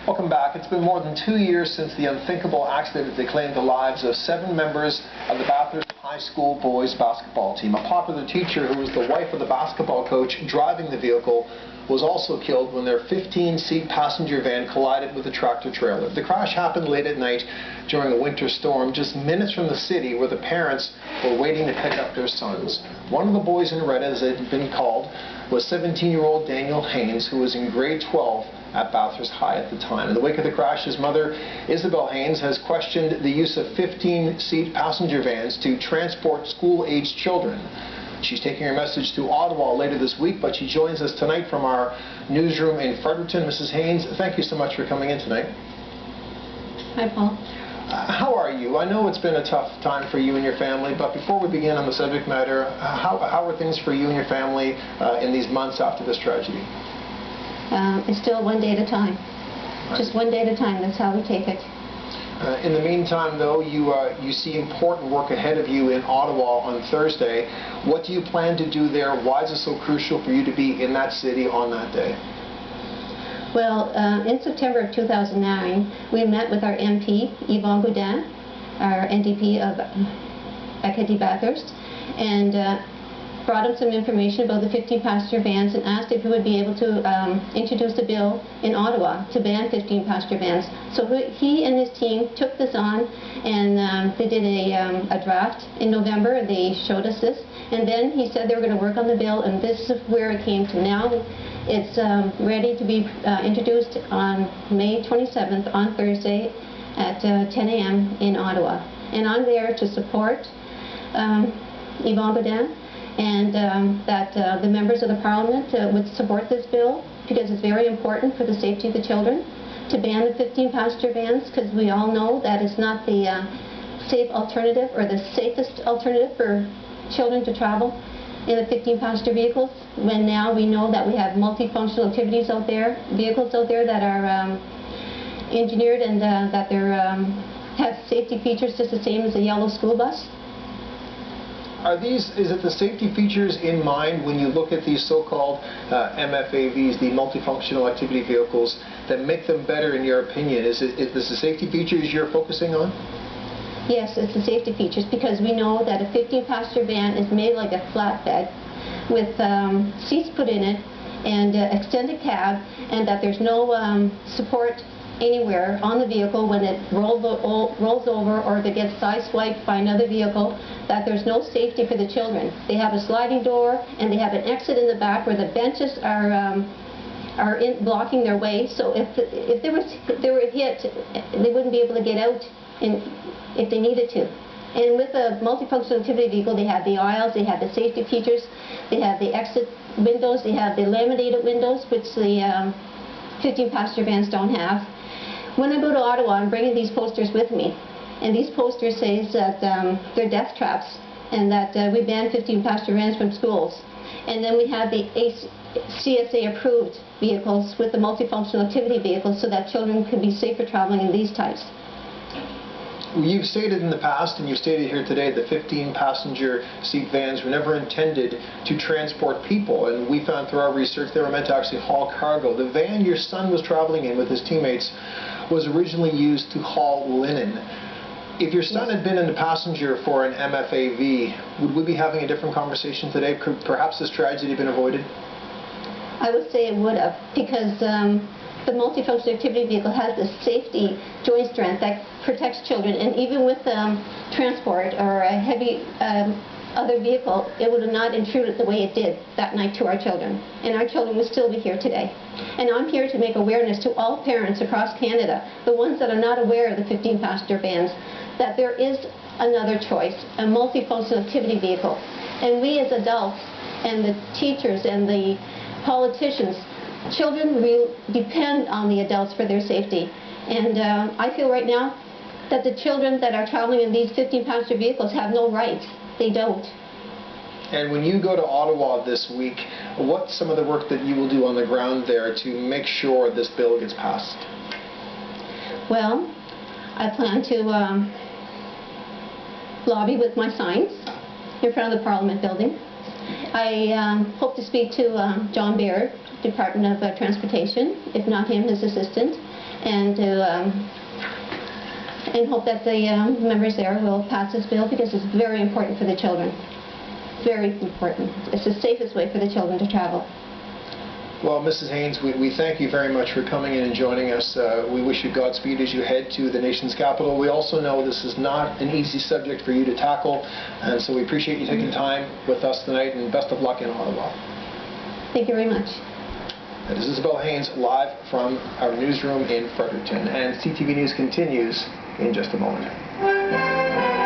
Welcome back. It's been more than 2 years since the unthinkable accident that claimed the lives of 7 members of the Bathurst High School boys basketball team. A popular teacher who was the wife of the basketball coach driving the vehicle was also killed when their 15-seat passenger van collided with a tractor-trailer. The crash happened late at night during a winter storm, just minutes from the city where the parents were waiting to pick up their sons. One of the boys in red, as it had been called, was 17-year-old Daniel Hains, who was in grade 12 at Bathurst High at the time. In the wake of the crash, his mother, Isabelle Hains, has questioned the use of 15-seat passenger vans to transport school-aged children. She's taking her message to Ottawa later this week, but she joins us tonight from our newsroom in Fredericton. Mrs. Hains, thank you so much for coming in tonight. Hi, Paul. How are you? I know it's been a tough time for you and your family, but before we begin on the subject matter, how are things for you and your family in these months after this tragedy? It's still one day at a time. Just one day at a time. That's how we take it. In the meantime, though, you see important work ahead of you in Ottawa on Thursday. What do you plan to do there? Why is it so crucial for you to be in that city on that day? Well, in September of 2009, we met with our MP, Yvonne Gaudin, our NDP of Acadie Bathurst, and brought him some information about the 15-passenger vans and asked if he would be able to introduce a bill in Ottawa to ban 15-passenger vans. So he and his team took this on, and they did a draft in November. They showed us this, and then he said they were going to work on the bill, and this is where it came to now. It's ready to be introduced on May 27th, on Thursday at 10 a.m. in Ottawa. And I'm there to support Yvonne Gaudin, and that the members of the Parliament would support this bill, because it's very important for the safety of the children to ban the 15-passenger vans, because we all know that it's not the safe alternative or the safest alternative for children to travel in the 15-passenger vehicles, when now we know that we have multifunctional activities out there, vehicles out there that are engineered and that they have safety features just the same as a yellow school bus. Is it the safety features in mind when you look at these so-called MFAVs, the multifunctional activity vehicles, that make them better in your opinion? Is the safety features you're focusing on? Yes, it's the safety features, because we know that a 15-passenger van is made like a flatbed with seats put in it and extended cab, and that there's no support anywhere on the vehicle when it rolls over or if it gets sideswiped by another vehicle, that there's no safety for the children. They have a sliding door, and they have an exit in the back where the benches are blocking their way, so if they were hit, they wouldn't be able to get out if they needed to. And with a multifunctional activity vehicle, they have the aisles, they have the safety features, they have the exit windows, they have the laminated windows, which the 15-passenger vans don't have. When I go to Ottawa, I'm bringing these posters with me, and these posters say that they're death traps, and that we ban 15-passenger vans from schools. And then we have the CSA-approved vehicles with the multifunctional activity vehicles, so that children can be safer traveling in these types. You've stated in the past, and you've stated here today, that 15-passenger seat vans were never intended to transport people, and we found through our research they were meant to actually haul cargo. The van your son was traveling in with his teammates was originally used to haul linen. If your son had been in the passenger for an MFAV, would we be having a different conversation today? Could perhaps this tragedy have been avoided? I would say it would have, because the multifunctional activity vehicle has the safety joint strength that protects children, and even with transport or a heavy other vehicle, it would have not intruded the way it did that night to our children, and our children would still be here today. And I'm here to make awareness to all parents across Canada, the ones that are not aware of the 15-passenger vans, that there is another choice, a multifunctional activity vehicle. And we as adults and the teachers and the politicians, children will depend on the adults for their safety. And I feel right now that the children that are traveling in these 15-passenger vehicles have no rights. They don't. And when you go to Ottawa this week, what's some of the work that you will do on the ground there to make sure this bill gets passed? Well, I plan to lobby with my signs in front of the Parliament building. I hope to speak to John Baird, Department of Transportation, if not him, his assistant. and to and hope that the members there will pass this bill, because it's very important for the children. Very important. It's the safest way for the children to travel. Well, Mrs. Hains, we thank you very much for coming in and joining us. We wish you Godspeed as you head to the nation's capital. We also know this is not an easy subject for you to tackle, and so we appreciate you taking time with us tonight, and best of luck in Ottawa. Thank you very much. That is Isabelle Hains, live from our newsroom in Fredericton, and CTV News continues in just a moment.